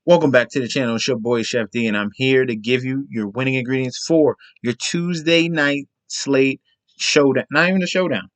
Welcome back to the channel. It's your boy Chef D, and I'm here to give you your winning ingredients for your Tuesday night slate showdown. Not even a showdown.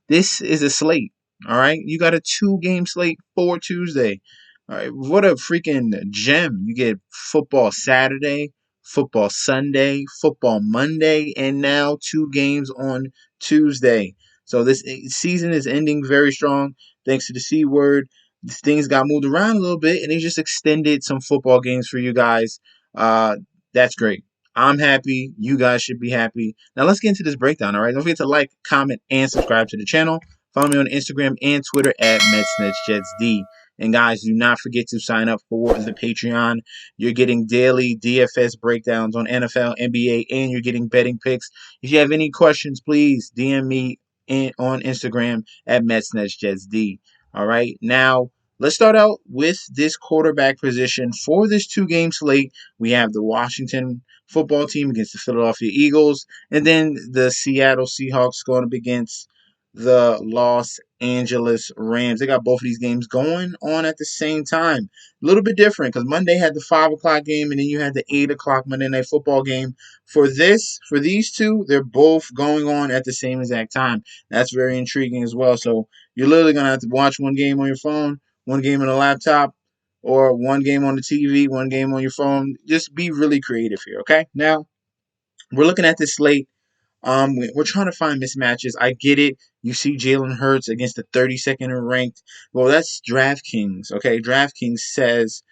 This is a slate. All right, you got a 2-game slate for Tuesday. All right, what a freaking gem! You get football Saturday, football Sunday, football Monday, and now 2 games on Tuesday. So this season is ending very strong thanks to the C word. Things got moved around a little bit, and they just extended some football games for you guys. That's great. I'm happy. You guys should be happy. Now let's get into this breakdown. All right, don't forget to like, comment, and subscribe to the channel. Follow me on Instagram and Twitter at MetsNetsJetsD. And guys, do not forget to sign up for the Patreon. You're getting daily DFS breakdowns on NFL, NBA, and you're getting betting picks. If you have any questions, please DM me on Instagram at MetsNetsJetsD. All right, now let's start out with this quarterback position for this 2-game slate. We have the Washington football team against the Philadelphia Eagles, and then the Seattle Seahawks going up against the Los Angeles Rams. They got both of these games going on at the same time. A little bit different because Monday had the 5 o'clock game, and then you had the 8 o'clock Monday Night Football game. For these two, they're both going on at the same exact time. That's very intriguing as well. So you're literally going to have to watch one game on your phone, one game on a laptop, or one game on the TV, one game on your phone. Just be really creative here, okay? Now, we're looking at this slate. We're trying to find mismatches. I get it. You see Jalen Hurts against the 32nd ranked. Well, that's DraftKings, okay? DraftKings says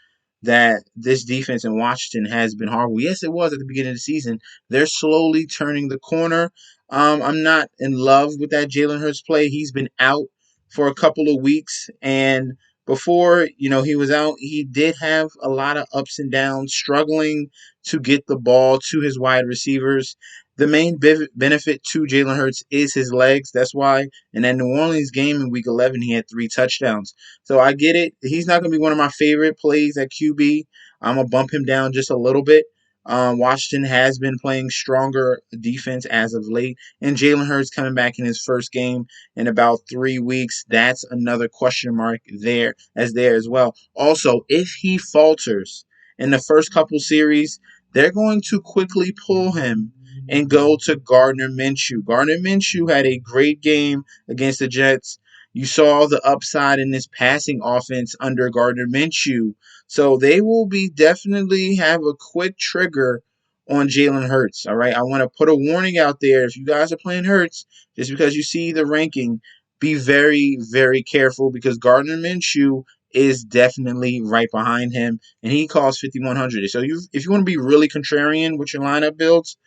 that this defense in Washington has been horrible. Yes, it was at the beginning of the season. They're slowly turning the corner. I'm not in love with that Jalen Hurts play. He's been out for a couple of weeks, and before he was out, he did have a lot of ups and downs, struggling to get the ball to his wide receivers. The main benefit to Jalen Hurts is his legs. That's why in that New Orleans game in Week 11, he had 3 touchdowns. So I get it. He's not going to be one of my favorite plays at QB. I'm going to bump him down just a little bit. Washington has been playing stronger defense as of late, and Jalen Hurts coming back in his first game in about 3 weeks. That's another question mark there as well. Also, if he falters in the first couple series, they're going to quickly pull him and go to Gardner Minshew. Gardner Minshew had a great game against the Jets. You saw the upside in this passing offense under Gardner Minshew. So they will be definitely have a quick trigger on Jalen Hurts. All right. I want to put a warning out there. If you guys are playing Hurts, just because you see the ranking, be very, very careful because Gardner Minshew is definitely right behind him, and he costs 5,100. So if you want to be really contrarian with your lineup builds,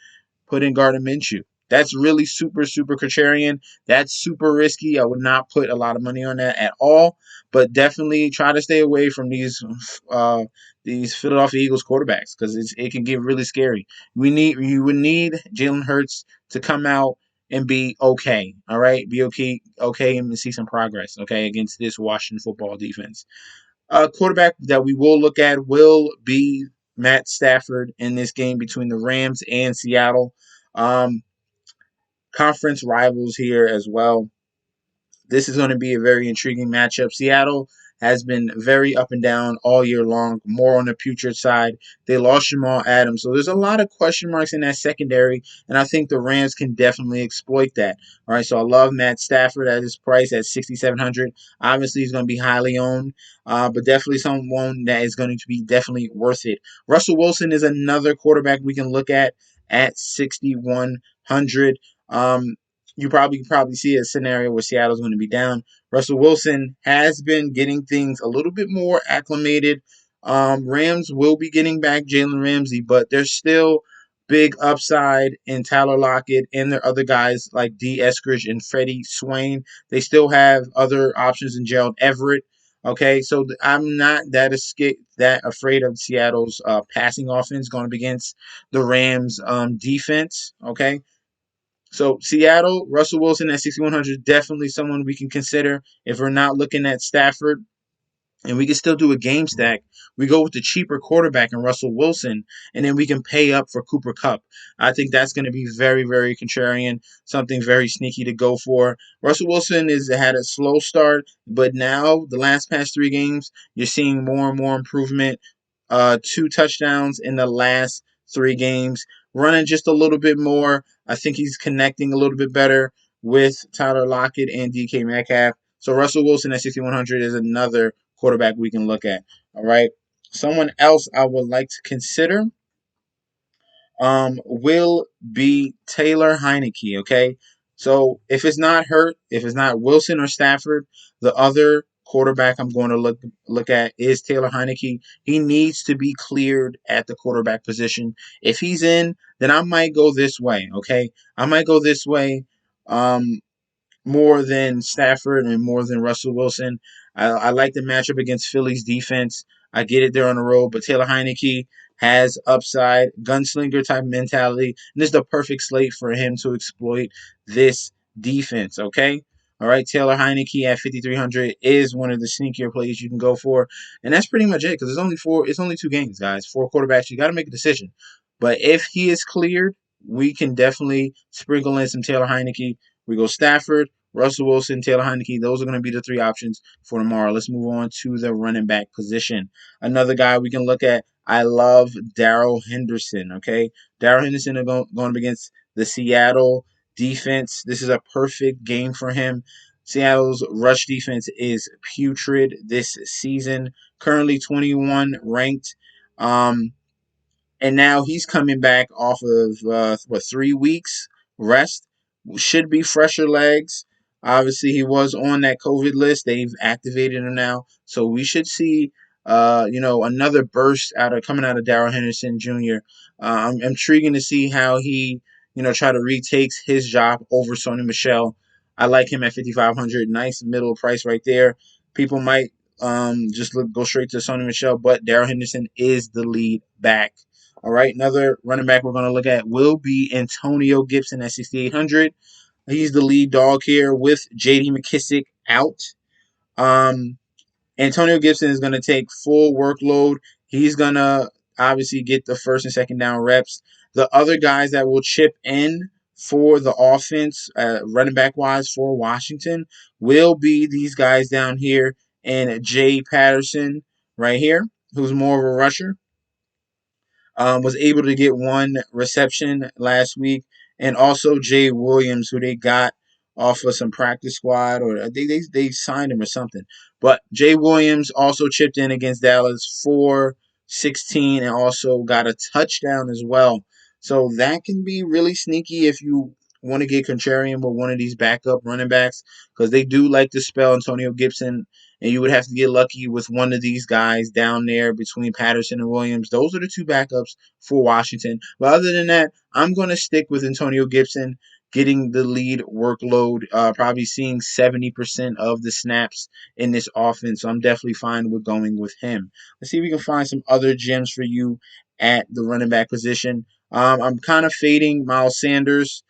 put in Gardner Minshew. That's really super, super contrarian. That's super risky. I would not put a lot of money on that at all. But definitely try to stay away from these Philadelphia Eagles quarterbacks because it can get really scary. You would need Jalen Hurts to come out and be okay. All right, be okay, and see some progress. Okay, against this Washington football defense. Quarterback that we will look at will be Matt Stafford in this game between the Rams and Seattle. Um, Conference rivals here as well. This is going to be a very intriguing matchup. Seattle has been very up and down all year long, more on the putrid side. They lost Jamal Adams. So there's a lot of question marks in that secondary, and I think the Rams can definitely exploit that. All right, so I love Matt Stafford at his price at 6,700. Obviously, he's going to be highly owned, but definitely someone that is going to be definitely worth it. Russell Wilson is another quarterback we can look at 6,100. You probably see a scenario where Seattle's going to be down. Russell Wilson has been getting things a little bit more acclimated. Rams will be getting back Jalen Ramsey, but there's still big upside in Tyler Lockett and their other guys like D. Eskridge and Freddie Swain. They still have other options in Gerald Everett. Okay, so I'm not that afraid of Seattle's passing offense going up against the Rams defense. Okay. So Seattle, Russell Wilson at 6,100, definitely someone we can consider if we're not looking at Stafford. and we can still do a game stack. We go with the cheaper quarterback in Russell Wilson, and then we can pay up for Cooper Kupp. I think that's going to be very, very contrarian, something very sneaky to go for. Russell Wilson has had a slow start, but now the last past 3 games, you're seeing more and more improvement. 2 touchdowns in the last 3 games, running just a little bit more. I think he's connecting a little bit better with Tyler Lockett and DK Metcalf. So Russell Wilson at 6,100 is another quarterback we can look at. All right. Someone else I would like to consider will be Taylor Heineke. Okay. So if it's not Hurt, if it's not Wilson or Stafford, the other quarterback I'm going to look at is Taylor Heineke. He needs to be cleared at the quarterback position. If he's in, then I might go this way. Okay. I might go this way. More than Stafford and more than Russell Wilson. I like the matchup against Philly's defense. I get it, they're on the road, but Taylor Heineke has upside, gunslinger type mentality, and this is the perfect slate for him to exploit this defense. Okay. All right, Taylor Heineke at 5,300 is one of the sneakier plays you can go for, and that's pretty much it because it's only 4. It's only 2 games, guys. 4 quarterbacks. You got to make a decision. But if he is cleared, we can definitely sprinkle in some Taylor Heineke. We go Stafford, Russell Wilson, Taylor Heineke. Those are going to be the 3 options for tomorrow. Let's move on to the running back position. Another guy we can look at. I love Darrell Henderson. Okay, Darrell Henderson is going up against the Seattle defense. This is a perfect game for him. Seattle's rush defense is putrid this season. Currently 21 ranked. And now he's coming back off of 3 weeks rest. Should be fresher legs. Obviously, he was on that COVID list. They've activated him now, so we should see another burst coming out of Darrell Henderson Jr. I'm intriguing to see how he try to retakes his job over Sony Michel. I like him at 5,500. Nice middle price right there. People might go straight to Sony Michel, but Darrell Henderson is the lead back. All right, another running back we're going to look at will be Antonio Gibson at 6,800. He's the lead dog here with J.D. McKissick out. Antonio Gibson is going to take full workload. He's going to obviously get the first and second down reps. The other guys that will chip in for the offense, running back wise for Washington, will be these guys down here and Jay Patterson right here, who's more of a rusher. Was able to get 1 reception last week, and also Jay Williams, who they got off of some practice squad, or they signed him or something. But Jay Williams also chipped in against Dallas for 16 and also got a touchdown as well. So that can be really sneaky if you want to get contrarian with one of these backup running backs, because they do like to spell Antonio Gibson, and you would have to get lucky with one of these guys down there between Patterson and Williams. Those are the 2 backups for Washington. But other than that, I'm going to stick with Antonio Gibson getting the lead workload, probably seeing 70% of the snaps in this offense. So I'm definitely fine with going with him. Let's see if we can find some other gems for you at the running back position. I'm kind of fading Miles Sanders.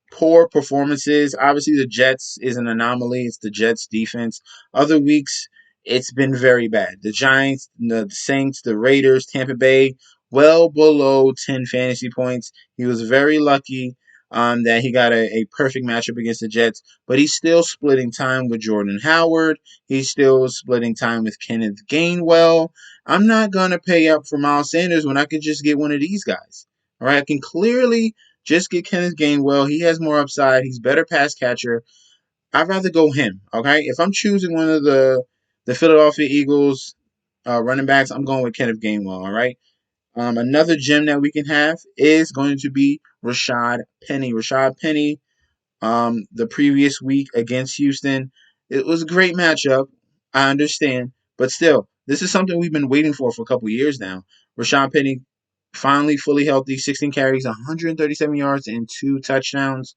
Poor performances. Obviously, the Jets is an anomaly. It's the Jets defense. Other weeks, it's been very bad. The Giants, the Saints, the Raiders, Tampa Bay, well below 10 fantasy points. He was very lucky that he got a perfect matchup against the Jets, but he's still splitting time with Jordan Howard. He's still splitting time with Kenneth Gainwell. I'm not going to pay up for Miles Sanders when I could just get one of these guys. All right, I can clearly just get Kenneth Gainwell. He has more upside. He's better pass catcher. I'd rather go him. Okay, if I'm choosing one of the Philadelphia Eagles running backs, I'm going with Kenneth Gainwell. All right. Another gem that we can have is going to be Rashaad Penny. Rashaad Penny, the previous week against Houston, it was a great matchup. I understand, but still, this is something we've been waiting for a couple years now. Rashaad Penny finally fully healthy, 16 carries, 137 yards, and 2 touchdowns.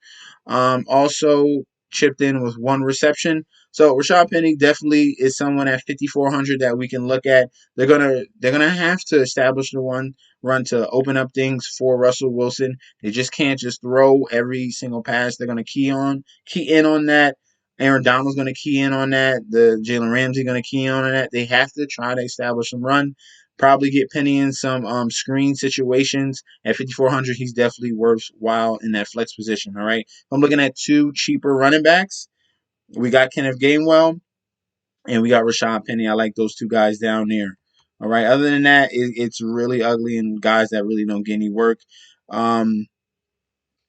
Also chipped in with 1 reception. So Rashaad Penny definitely is someone at 5,400 that we can look at. They're gonna have to establish the run to open up things for Russell Wilson. They just can't just throw every single pass. They're gonna key in on that. Aaron Donald's going to key in on that. The Jalen Ramsey going to key in on that. They have to try to establish some run. Probably get Penny in some screen situations. At 5,400, he's definitely worthwhile in that flex position. All right. I'm looking at two cheaper running backs. We got Kenneth Gainwell and we got Rashaad Penny. I like those two guys down there. All right. Other than that, it's really ugly and guys that really don't get any work. Um,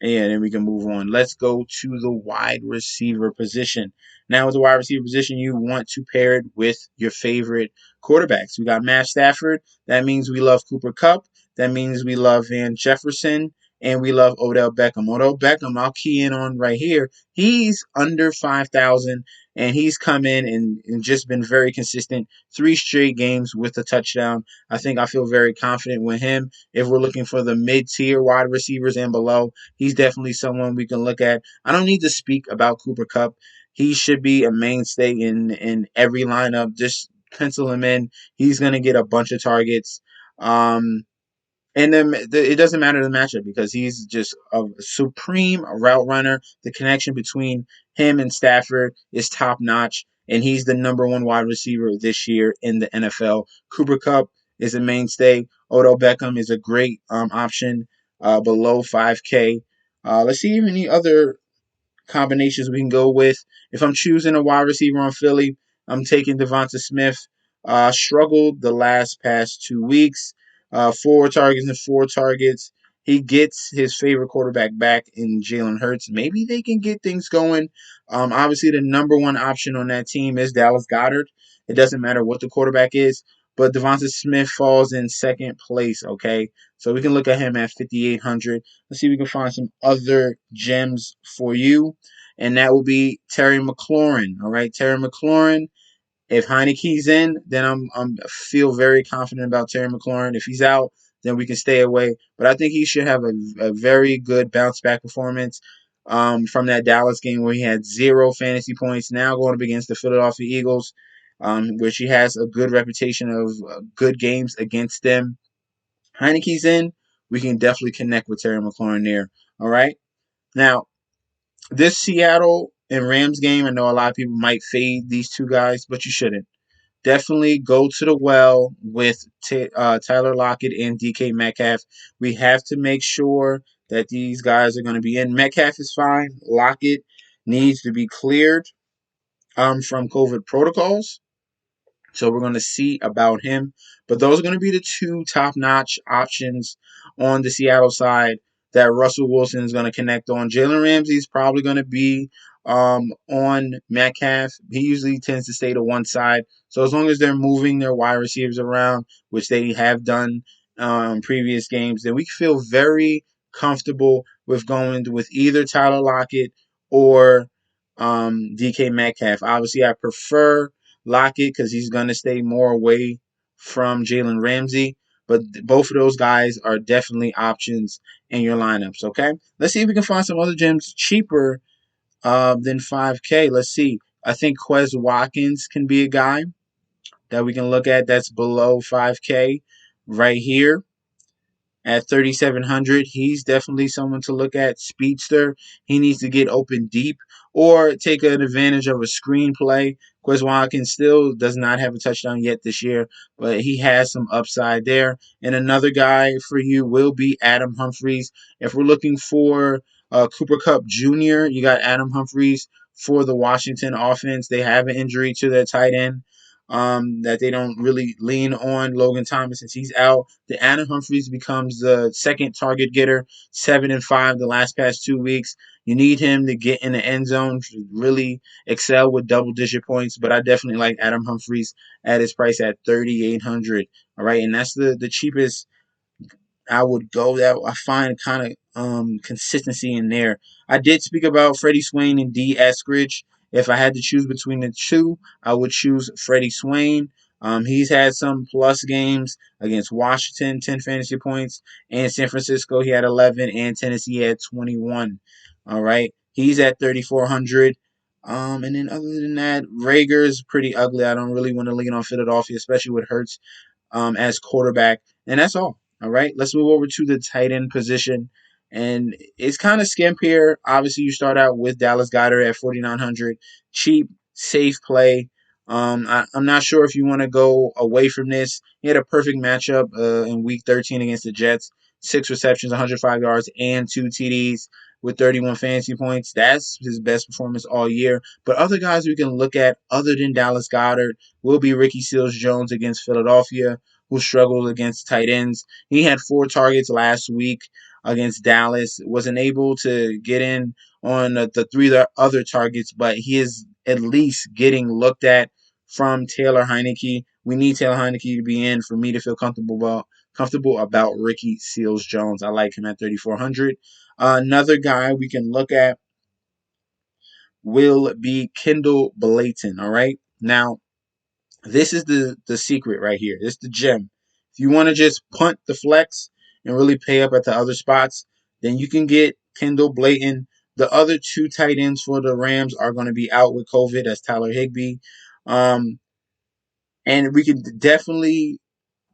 and then we can move on. Let's go to the wide receiver position. Now, with the wide receiver position, you want to pair it with your favorite quarterbacks. We got Matt Stafford. That means we love Cooper Kupp. That means we love Van Jefferson. And we love Odell Beckham. Odell Beckham, I'll key in on right here. He's under 5,000, and he's come in and just been very consistent. 3 straight games with a touchdown. I feel very confident with him. If we're looking for the mid-tier wide receivers and below, he's definitely someone we can look at. I don't need to speak about Cooper Kupp. He should be a mainstay in every lineup. Just pencil him in. He's going to get a bunch of targets. And then it doesn't matter the matchup because he's just a supreme route runner. The connection between him and Stafford is top notch, and he's the number one wide receiver this year in the NFL. Cooper Kupp is a mainstay. Odell Beckham is a great option below 5K. Let's see if any other combinations we can go with. If I'm choosing a wide receiver on Philly, I'm taking Devonta Smith. Struggled the past 2 weeks. 4 targets and 4 targets. He gets his favorite quarterback back in Jalen Hurts. Maybe they can get things going. Obviously, the number one option on that team is Dallas Goedert. It doesn't matter what the quarterback is, but Devonta Smith falls in second place, okay? So we can look at him at 5,800. Let's see if we can find some other gems for you. And that will be Terry McLaurin. All right, Terry McLaurin. If Heineke's in, then I'm feel very confident about Terry McLaurin. If he's out, then we can stay away. But I think he should have a very good bounce back performance from that Dallas game where he had 0 fantasy points. Now going up against the Philadelphia Eagles, which he has a good reputation of good games against them. Heineke's in, we can definitely connect with Terry McLaurin there. All right. Now, this Seattle and Rams game, I know a lot of people might fade these two guys, but you shouldn't. Definitely go to the well with Tyler Lockett and DK Metcalf. We have to make sure that these guys are going to be in. Metcalf is fine. Lockett needs to be cleared from COVID protocols. So we're going to see about him. But those are going to be the two top-notch options on the Seattle side that Russell Wilson is going to connect on. Jalen Ramsey is probably going to be on Metcalf. He usually tends to stay to one side. So as long as they're moving their wide receivers around, which they have done previous games, then we feel very comfortable with going with either Tyler Lockett or DK Metcalf. Obviously, I prefer Lockett because he's going to stay more away from Jalen Ramsey. But both of those guys are definitely options in your lineups, okay? Let's see if we can find some other gems cheaper than 5K. Let's see. I think Quez Watkins can be a guy that we can look at that's below 5K right here at 3,700. He's definitely someone to look at. Speedster. He needs to get open deep or take an advantage of a screenplay. Quez Watkins still does not have a touchdown yet this year, but he has some upside there. And another guy for you will be Adam Humphries. If we're looking for Cooper Kupp Jr., you got Adam Humphries for the Washington offense. They have an injury to their tight end. That they don't really lean on Logan Thomas since he's out. The Adam Humphries becomes the second target getter, 7-5 the past 2 weeks. You need him to get in the end zone to really excel with double-digit points. But I definitely like Adam Humphries at his price at 3,800. All right, and that's the cheapest I would go that I find kind of consistency in there. I did speak about Freddie Swain and D. Eskridge. If I had to choose between the two, I would choose Freddie Swain. He's had some plus games against Washington, 10 fantasy points, and San Francisco, he had 11, and Tennessee had 21. All right. He's at 3,400. And then other than that, Rager is pretty ugly. I don't really want to lean on Philadelphia, especially with Hurts as quarterback. And that's all. All right. Let's move over to the tight end position. And it's kind of skimp here. Obviously, you start out with Dallas Goedert at 4,900. Cheap, safe play. I'm not sure if you want to go away from this. He had a perfect matchup in Week 13 against the Jets. 6 receptions, 105 yards, and 2 TDs with 31 fantasy points. That's his best performance all year. But other guys we can look at other than Dallas Goedert will be Ricky Seals-Jones against Philadelphia, who struggled against tight ends. He had 4 targets last week against Dallas, wasn't able to get in on the 3 other targets, but he is at least getting looked at from Taylor Heineke. We need Taylor Heineke to be in for me to feel comfortable about Ricky Seals-Jones. I like him at 3,400. Another guy we can look at will be Kendall Blayton. All right. Now, this is the secret right here. This is the gem. If you want to just punt the flex and really pay up at the other spots, then you can get Kendall Blayton. The other 2 tight ends for the Rams are going to be out with COVID. That's Tyler Higbee. And we could definitely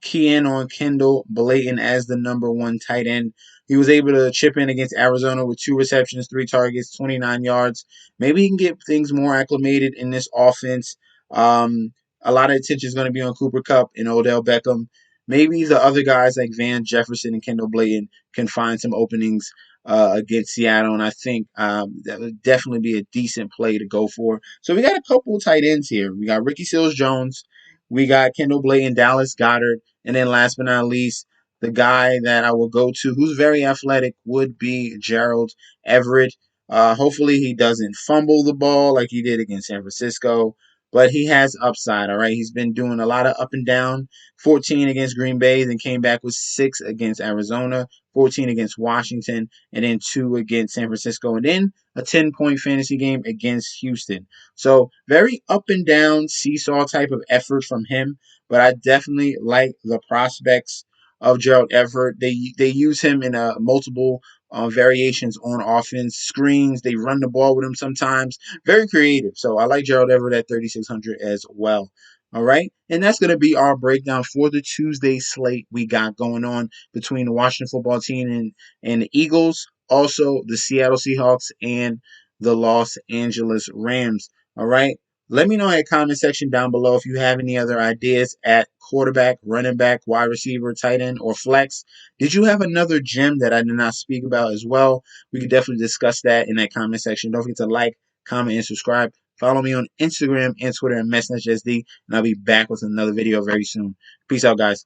key in on Kendall Blayton as the #1 tight end. He was able to chip in against Arizona with 2 receptions, 3 targets, 29 yards. Maybe he can get things more acclimated in this offense. A lot of attention is going to be on Cooper Kupp and Odell Beckham. Maybe the other guys like Van Jefferson and Kendall Blayton can find some openings against Seattle, and I think that would definitely be a decent play to go for. So we got a couple of tight ends here. We got Ricky Seals-Jones. We got Kendall Blayton, Dallas Goedert. And then last but not least, the guy that I will go to who's very athletic would be Gerald Everett. Hopefully he doesn't fumble the ball like he did against San Francisco, but he has upside, all right? He's been doing a lot of up and down. 14 against Green Bay, then came back with 6 against Arizona, 14 against Washington, and then 2 against San Francisco, and then a 10-point fantasy game against Houston. So very up and down seesaw type of effort from him, but I definitely like the prospects of Gerald Everett. They use him in multiple variations on offense, screens. They run the ball with him sometimes. Very creative. So I like Gerald Everett at 3,600 as well. All right. And that's going to be our breakdown for the Tuesday slate we got going on between the Washington football team and the Eagles, also the Seattle Seahawks and the Los Angeles Rams. All right. Let me know in the comment section down below if you have any other ideas at quarterback, running back, wide receiver, tight end, or flex. Did you have another gem that I did not speak about as well? We could definitely discuss that in that comment section. Don't forget to like, comment, and subscribe. Follow me on Instagram and Twitter and MessageSD, and I'll be back with another video very soon. Peace out, guys.